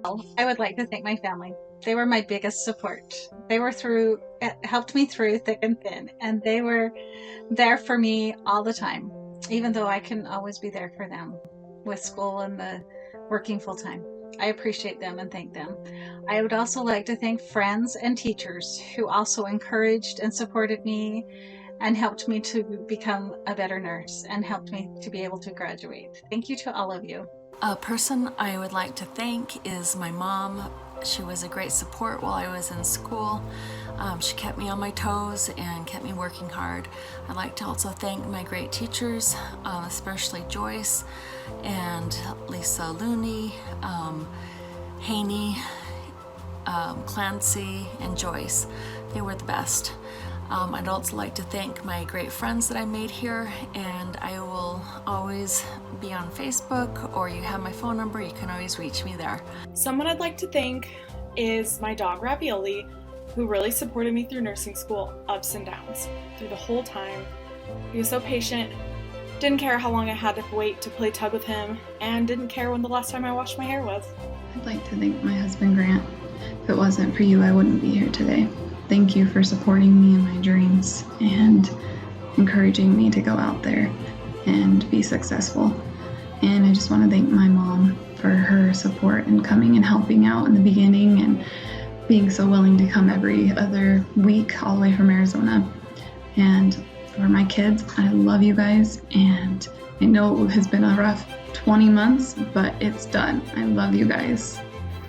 I would like to thank my family. They were my biggest support. Helped me through thick and thin, and they were there for me all the time, even though I couldn't always be there for them with school and the working full time. I appreciate them and thank them. I would also like to thank friends and teachers who also encouraged and supported me and helped me to become a better nurse and helped me to be able to graduate. Thank you to all of you. A person I would like to thank is my mom. She was a great support while I was in school. She kept me on my toes and kept me working hard. I'd like to also thank my great teachers, especially Joyce and Lisa Looney, Haney, Clancy, and Joyce. They were the best. I'd also like to thank my great friends that I made here, and I will always be on Facebook, or you have my phone number, you can always reach me there. Someone I'd like to thank is my dog Ravioli, who really supported me through nursing school, ups and downs, through the whole time. He was so patient, didn't care how long I had to wait to play tug with him, and didn't care when the last time I washed my hair was. I'd like to thank my husband Grant. If it wasn't for you, I wouldn't be here today. Thank you for supporting me in my dreams and encouraging me to go out there and be successful. And I just want to thank my mom for her support and coming and helping out in the beginning and being so willing to come every other week all the way from Arizona. And for my kids, I love you guys, and I know it has been a rough 20 months, but it's done. I love you guys.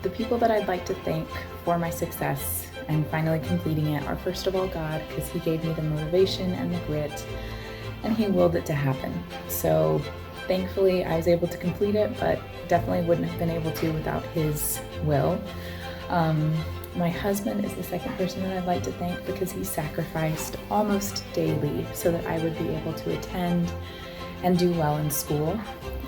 The people that I'd like to thank for my success and finally completing it are, first of all, God, because He gave me the motivation and the grit, and He willed it to happen. So thankfully I was able to complete it, but definitely wouldn't have been able to without His will. My husband is the second person that I'd like to thank, because he sacrificed almost daily so that I would be able to attend and do well in school.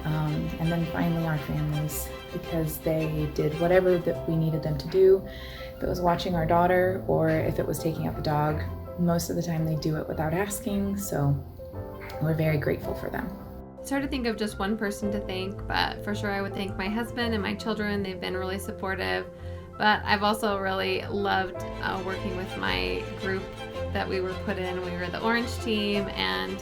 And then finally our families, because they did whatever that we needed them to do. If it was watching our daughter or if it was taking out the dog, most of the time they do it without asking, so we're very grateful for them. It's hard to think of just one person to thank, but for sure I would thank my husband and my children. They've been really supportive. But I've also really loved working with my group that we were put in. We were the Orange team, and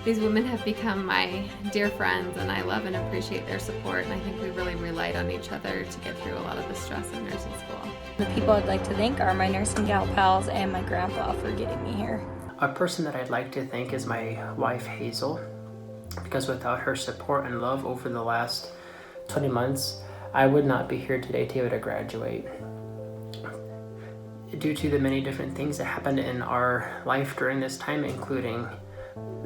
these women have become my dear friends, and I love and appreciate their support, and I think we really relied on each other to get through a lot of the stress of nursing school. The people I'd like to thank are my nursing gal pals and my grandpa for getting me here. A person that I'd like to thank is my wife Hazel, because without her support and love over the last 20 months, I would not be here today to be able to graduate. Due to the many different things that happened in our life during this time, including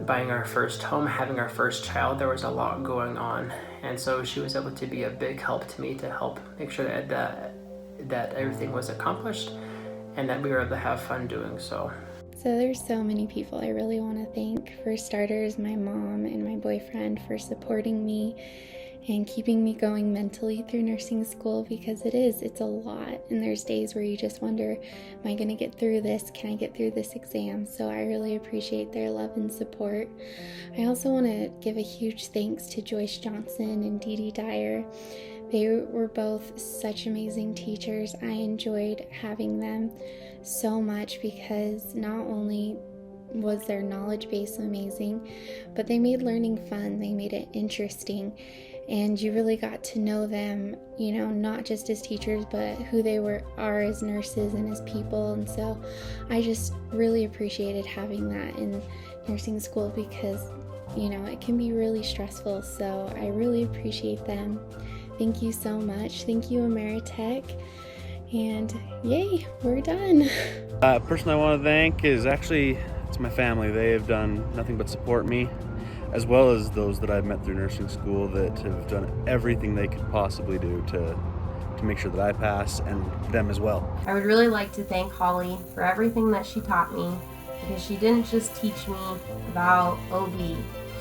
buying our first home, having our first child, there was a lot going on. And so she was able to be a big help to me to help make sure that everything was accomplished and that we were able to have fun doing so. So there's so many people I really want to thank. For starters, my mom and my boyfriend for supporting me and keeping me going mentally through nursing school, because it's a lot, and there's days where you just wonder, am I going to get through this? Can I get through this exam? So I really appreciate their love and support. I also want to give a huge thanks to Joyce Johnson and Dee Dee Dyer. They were both such amazing teachers. I enjoyed having them so much, because not only was their knowledge base amazing, but they made learning fun. They made it interesting. And you really got to know them, not just as teachers, but who they are as nurses and as people. And so I just really appreciated having that in nursing school, because, it can be really stressful. So I really appreciate them. Thank you so much. Thank you, Ameritech. And yay, we're done. Person I want to thank is it's my family. They have done nothing but support me, as well as those that I've met through nursing school that have done everything they could possibly do to make sure that I pass, and them as well. I would really like to thank Holly for everything that she taught me, because she didn't just teach me about OB.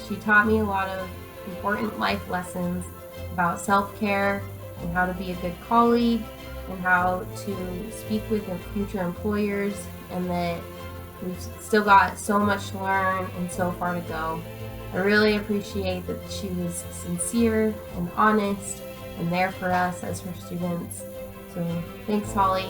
She taught me a lot of important life lessons about self-care and how to be a good colleague and how to speak with future employers, and that we've still got so much to learn and so far to go. I really appreciate that she was sincere and honest and there for us as her students. So thanks, Holly.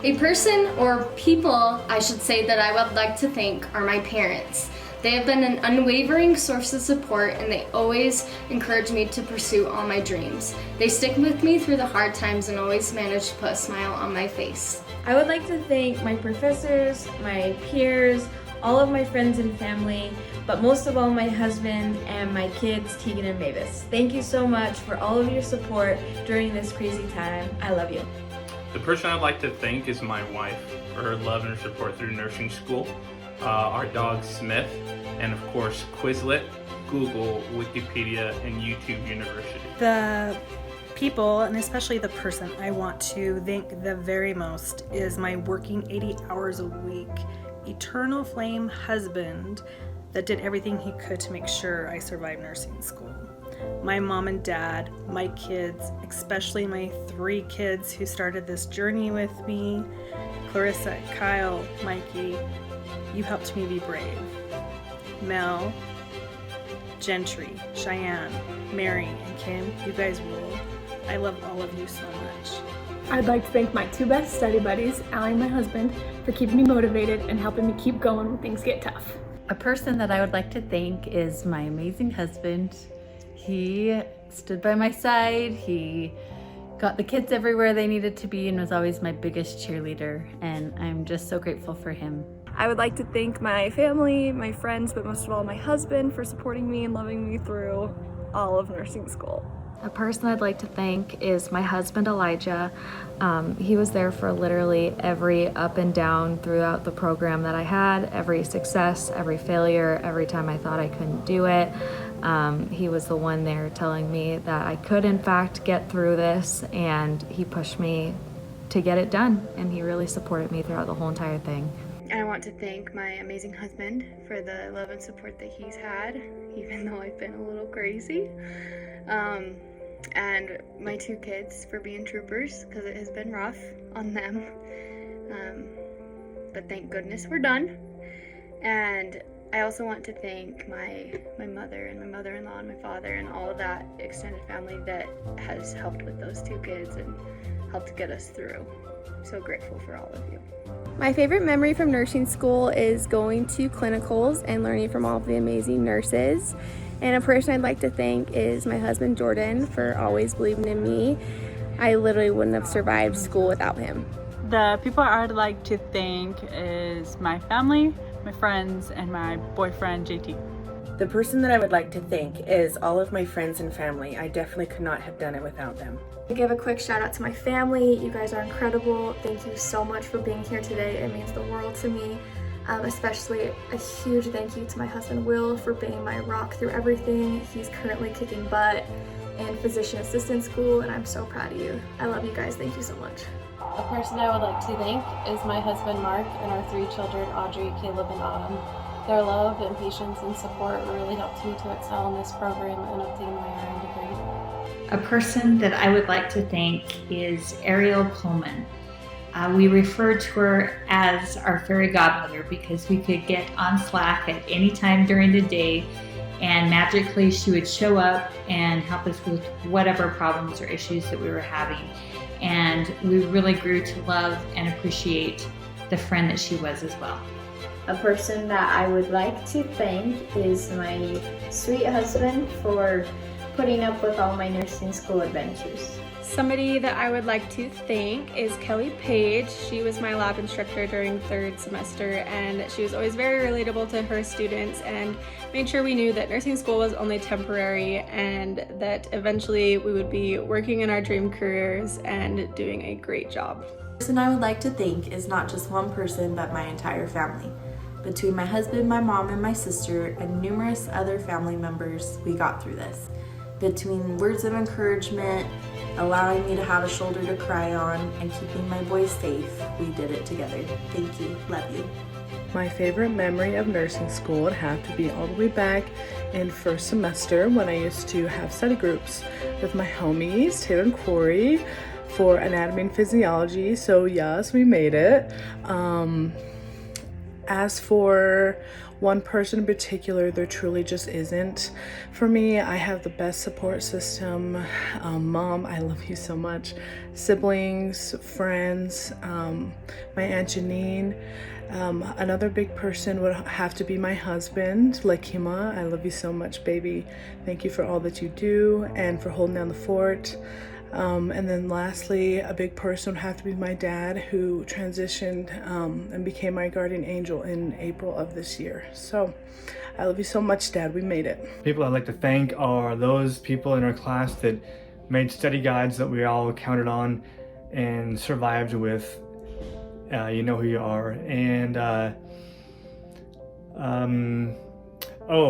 A person or people, I should say, that I would like to thank are my parents. They have been an unwavering source of support, and they always encourage me to pursue all my dreams. They stick with me through the hard times and always manage to put a smile on my face. I would like to thank my professors, my peers, all of my friends and family, but most of all my husband and my kids, Tegan and Mavis. Thank you so much for all of your support during this crazy time. I love you. The person I'd like to thank is my wife for her love and her support through nursing school, our dog Smith, and of course Quizlet, Google, Wikipedia, and YouTube University. The people, and especially the person I want to thank the very most, is my working 80 hours a week, eternal flame husband that did everything he could to make sure I survived nursing school. My mom and dad, my kids, especially my 3 kids who started this journey with me, Clarissa, Kyle, Mikey, you helped me be brave. Mel, Gentry, Cheyenne, Mary, and Kim, you guys rule. I love all of you so much. I'd like to thank my 2 best study buddies, Allie and my husband, for keeping me motivated and helping me keep going when things get tough. A person that I would like to thank is my amazing husband. He stood by my side, he got the kids everywhere they needed to be, and was always my biggest cheerleader, and I'm just so grateful for him. I would like to thank my family, my friends, but most of all my husband for supporting me and loving me through all of nursing school. A person I'd like to thank is my husband, Elijah. He was there for literally every up and down throughout the program that I had, every success, every failure, every time I thought I couldn't do it. He was the one there telling me that I could in fact get through this, and he pushed me to get it done, and he really supported me throughout the whole entire thing. I want to thank my amazing husband for the love and support that he's had, even though I've been a little crazy. And my 2 kids for being troopers, because it has been rough on them. But thank goodness we're done. And I also want to thank my mother and my mother-in-law and my father and all of that extended family that has helped with those 2 kids and helped get us through. I'm so grateful for all of you. My favorite memory from nursing school is going to clinicals and learning from all of the amazing nurses. And a person I'd like to thank is my husband Jordan for always believing in me. I literally wouldn't have survived school without him. The people I'd like to thank is my family, my friends, and my boyfriend JT. The person that I would like to thank is all of my friends and family. I definitely could not have done it without them. I give a quick shout out to my family. You guys are incredible. Thank you so much for being here today. It means the world to me. Especially a huge thank you to my husband Will for being my rock through everything. He's currently kicking butt in physician assistant school, and I'm so proud of you. I love you guys. Thank you so much. A person I would like to thank is my husband Mark and our 3 children, Audrey, Caleb, and Autumn. Their love and patience and support really helped me to excel in this program and obtain my RN degree. A person that I would like to thank is Ariel Pullman. We refer to her as our fairy godmother because we could get on Slack at any time during the day, and magically she would show up and help us with whatever problems or issues that we were having. And we really grew to love and appreciate the friend that she was as well. A person that I would like to thank is my sweet husband for putting up with all my nursing school adventures. Somebody that I would like to thank is Kelly Page. She was my lab instructor during 3rd semester, and she was always very relatable to her students and made sure we knew that nursing school was only temporary and that eventually we would be working in our dream careers and doing a great job. The person I would like to thank is not just one person, but my entire family. Between my husband, my mom, and my sister, and numerous other family members, we got through this. Between words of encouragement, allowing me to have a shoulder to cry on, and keeping my boys safe, we did it together. Thank you. Love you. My favorite memory of nursing school would have to be all the way back in 1st semester when I used to have study groups with my homies, Taylor and Corey, for anatomy and physiology. So yes, we made it. As for one person in particular. There truly just isn't. For me, I have the best support system. Mom, I love you so much. Siblings, friends, my Aunt Janine. Another big person would have to be my husband, Lakima. I love you so much, baby. Thank you for all that you do and for holding down the fort. And then lastly, a big person would have to be my dad, who transitioned and became my guardian angel in April of this year. So I love you so much, Dad. We made it. People I'd like to thank are those people in our class that made study guides that we all counted on and survived with. You know who you are. And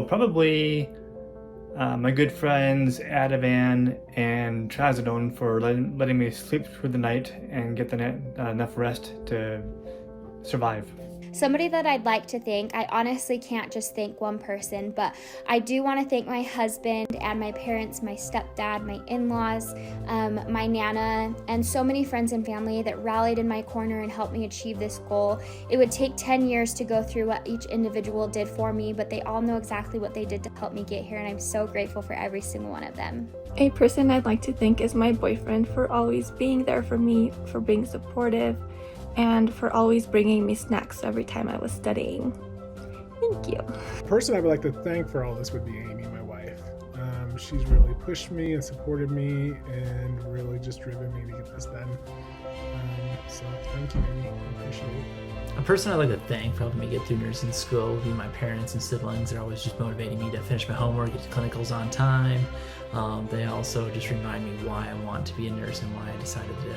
probably my good friends Ativan and Trazodone for letting me sleep through the night and get enough rest to survive. Somebody that I'd like to thank, I honestly can't just thank one person, but I do want to thank my husband and my parents, my stepdad, my in-laws, my Nana, and so many friends and family that rallied in my corner and helped me achieve this goal. It would take 10 years to go through what each individual did for me, but they all know exactly what they did to help me get here, and I'm so grateful for every single one of them. A person I'd like to thank is my boyfriend for always being there for me, for being supportive, and for always bringing me snacks every time I was studying. Thank you. The person I would like to thank for all this would be Amy, my wife. She's really pushed me and supported me and really just driven me to get this done. So thank you, Amy. I appreciate it. A person I'd like to thank for helping me get through nursing school would be my parents and siblings. They're always just motivating me to finish my homework, get to clinicals on time. They also just remind me why I want to be a nurse and why I decided to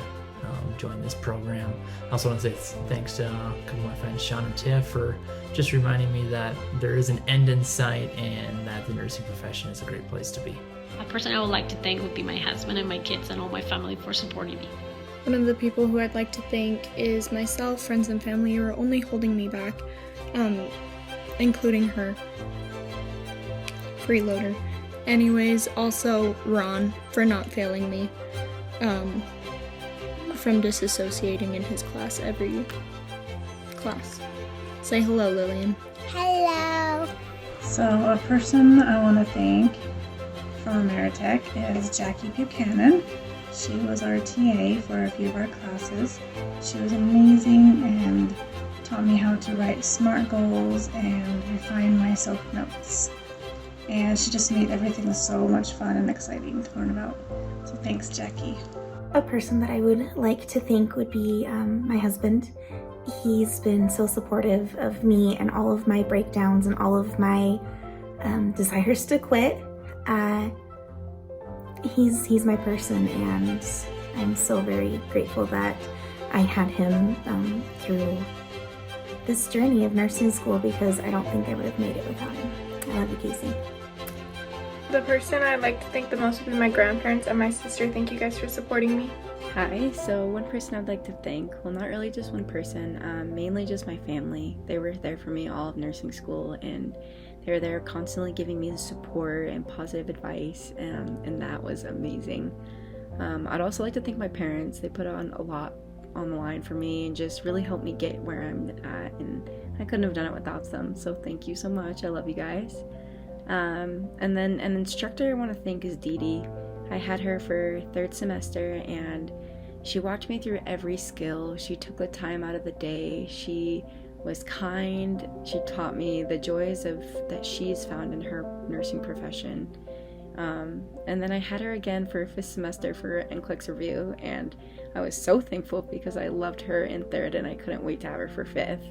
join this program. I also want to say thanks to a couple of my friends, Sean and Tiff, for just reminding me that there is an end in sight and that the nursing profession is a great place to be. A person I would like to thank would be my husband and my kids and all my family for supporting me. One of the people who I'd like to thank is myself, friends, and family who are only holding me back, including her. Freeloader. Anyways, also Ron for not failing me. From disassociating in his class every class. Say hello, Lillian. Hello. So a person I want to thank from Ameritech is Jackie Buchanan. She was our TA for a few of our classes. She was amazing and taught me how to write SMART goals and refine my self-notes. And she just made everything so much fun and exciting to learn about. So thanks, Jackie. A person that I would like to thank would be my husband. He's been so supportive of me and all of my breakdowns and all of my desires to quit. He's my person, and I'm so very grateful that I had him through this journey of nursing school, because I don't think I would have made it without him. I love you, Casey. The person I'd like to thank the most would be my grandparents and my sister. Thank you guys for supporting me. Hi, so one person I'd like to thank, well, not really just one person, mainly just my family. They were there for me all of nursing school, and they were there constantly giving me the support and positive advice, and that was amazing. I'd also like to thank my parents. They put on a lot on the line for me and just really helped me get where I'm at, and I couldn't have done it without them, so thank you so much. I love you guys. And then an instructor I want to thank is Dee Dee. I had her for third semester, and she watched me through every skill. She took the time out of the day. She was kind. She taught me the joys that she's found in her nursing profession. And then I had her again for fifth semester for NCLEX review, and I was so thankful because I loved her in third and I couldn't wait to have her for fifth.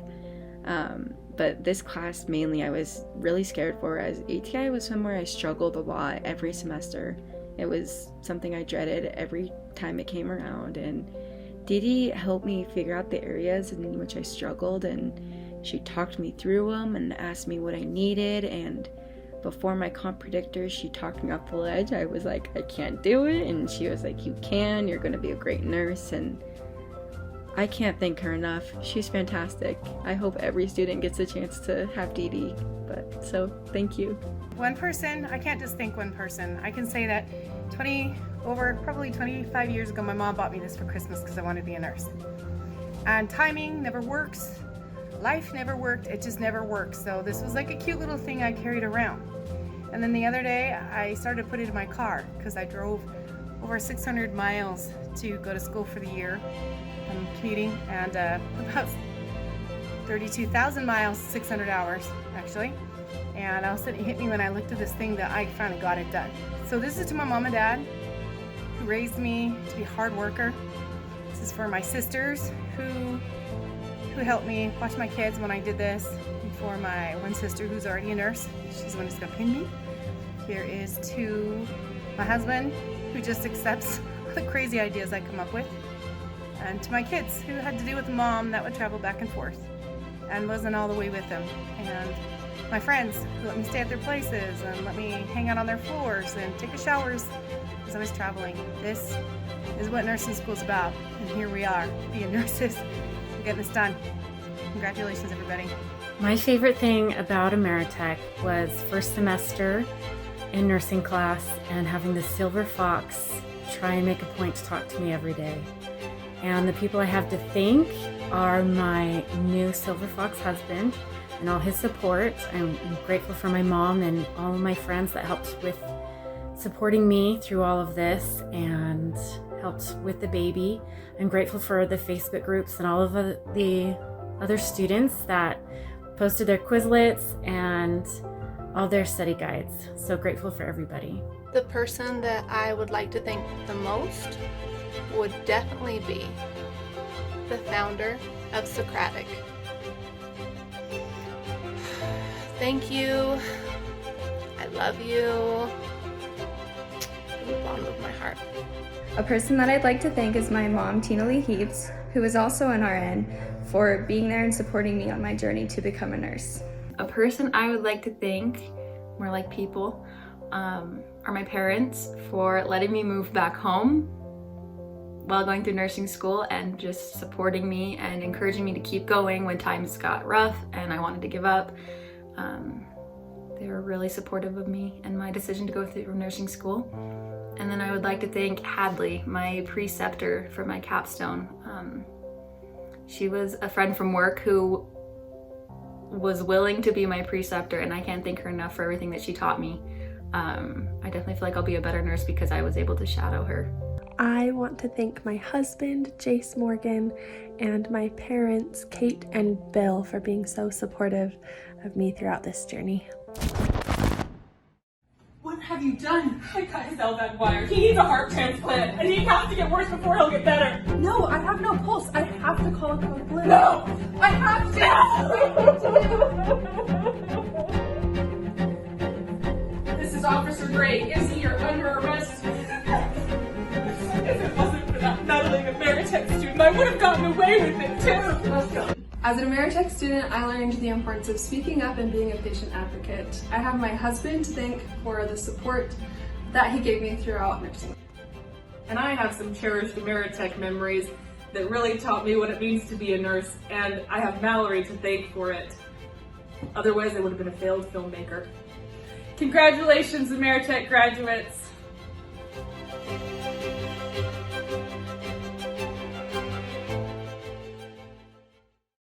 But this class mainly I was really scared for, as ATI was somewhere I struggled a lot every semester. It was something I dreaded every time it came around, and Dee Dee helped me figure out the areas in which I struggled, and she talked me through them and asked me what I needed, and before my comp predictors, she talked me off the ledge. I was like, I can't do it, and she was like, you can, you're going to be a great nurse, and I can't thank her enough. She's fantastic. I hope every student gets a chance to have Dee Dee, so thank you. One person, I can't just thank one person. I can say that probably 25 years ago, my mom bought me this for Christmas because I wanted to be a nurse. And timing never works, life never worked. It just never worked. So this was like a cute little thing I carried around. And then the other day I started to put it in my car because I drove over 600 miles to go to school for the year. I'm commuting, and about 32,000 miles, 600 hours actually. And all of a sudden it hit me when I looked at this thing that I finally got it done. So this is to my mom and dad who raised me to be a hard worker. This is for my sisters who helped me watch my kids when I did this, and for my one sister who's already a nurse. She's the one who's gonna pin me. Here is to my husband who just accepts all the crazy ideas I come up with, and to my kids who had to deal with a mom that would travel back and forth and wasn't all the way with them, and my friends who let me stay at their places and let me hang out on their floors and take the showers as I was traveling. This is what nursing school is about, and here we are, being nurses and getting this done. Congratulations, everybody. My favorite thing about Ameritech was first semester in nursing class and having the Silver Fox try and make a point to talk to me every day. And the people I have to thank are my new Silver Fox husband and all his support. I'm grateful for my mom and all of my friends that helped with supporting me through all of this and helped with the baby. I'm grateful for the Facebook groups and all of the other students that posted their Quizlets and all their study guides. So grateful for everybody. The person that I would like to thank the most would definitely be the founder of Socratic. Thank you. I love you. From the bottom of my heart. A person that I'd like to thank is my mom, Tina Lee Heaps, who is also an RN, for being there and supporting me on my journey to become a nurse. A person I would like to thank, more like people, are my parents for letting me move back home while going through nursing school and just supporting me and encouraging me to keep going when times got rough and I wanted to give up. They were really supportive of me and my decision to go through nursing school. And then I would like to thank Hadley, my preceptor for my capstone. She was a friend from work who was willing to be my preceptor, and I can't thank her enough for everything that she taught me. I definitely feel like I'll be a better nurse because I was able to shadow her. I want to thank my husband, Jace Morgan, and my parents, Kate and Bill, for being so supportive of me throughout this journey. What have you done? I cut his LVAD wire. He needs a heart transplant, and he has to get worse before he'll get better. No, I have no pulse. I have to call Code Blue. No, I have to. This is Officer Gray. Izzy, you're under arrest. If it wasn't for that meddling Ameritech student, I would have gotten away with it too. Let's go. As an Ameritech student, I learned the importance of speaking up and being a patient advocate. I have my husband to thank for the support that he gave me throughout nursing. And I have some cherished Ameritech memories that really taught me what it means to be a nurse, and I have Mallory to thank for it. Otherwise, I would have been a failed filmmaker. Congratulations, Ameritech graduates.